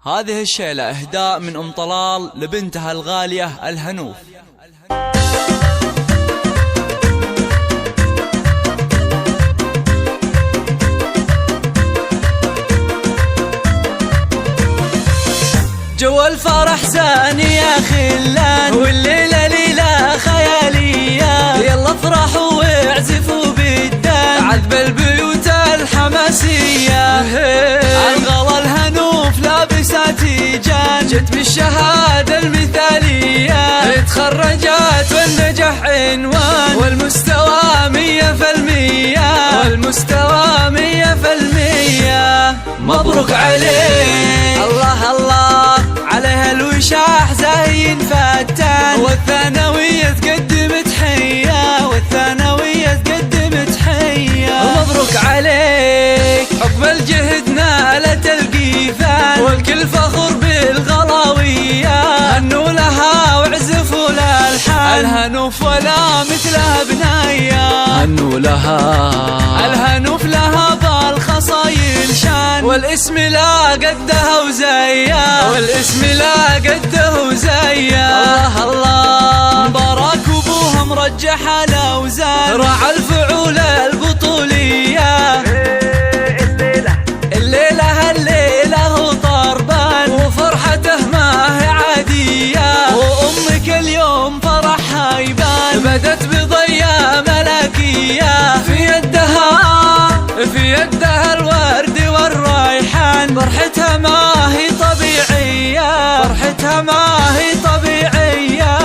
هذه الشيلة إهداء من أم طلال لبنتها الغالية الهنوف. جو الفرح زاني يا خلان، والليلة ليلة خيالية، يلا افرحوا واعزفوا بالدان عذب البيوت الحماسية. الغلا الهنوف لابسة تيجان، جت بالشهادة المثالية، تخرجت والنجح عنوان، والمستوى 100%، والمستوى 100%. مبروك عليك، الله الله عليها الوشاح زين فتان، والثانوية تقدم تحية، والثانوية تقدم تحية. مبروك عليك، عقب الجهد نالت القيفان، والكل فخور بالغلاوية، هنوا لها واعزفوا الألحان، الهنوف ولا مثلها بنايا، هنوا لها الهنوف لها بالخصايل شان، والاسم لا قدها وزيا، والاسم لا قده وزيا. الله الله مبارك ابوها مرجح الاوزان، راعى الفعول البطولية، الليلة هو طربان، وفرحته ما هي عادية، وامك اليوم فرحها يبان، بدت بضيا ملكية، في يدها الورد والريحان، فرحتها ما هي طبيعية، فرحتها ما هي طبيعية.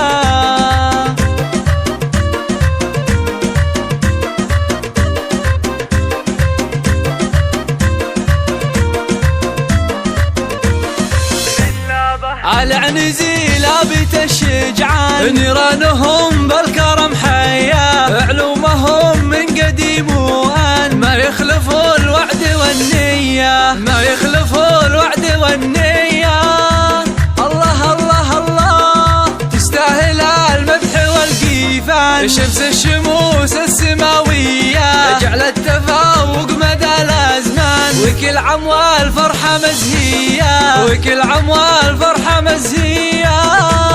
على عنزي لابت الشجعان، نيرانهم بالكرم حيا، علومهم من قديم وآن، ما يخلفوا الوعد والنية، ما يخلفوا الوعد والنية. الله الله الله تستاهل المدح والقيفان، شمس الشموس السماوية، جعلت تفوق مدى الأزمان، وكل عام والفرحة مزهية، وكل عام والفرحة مزهية.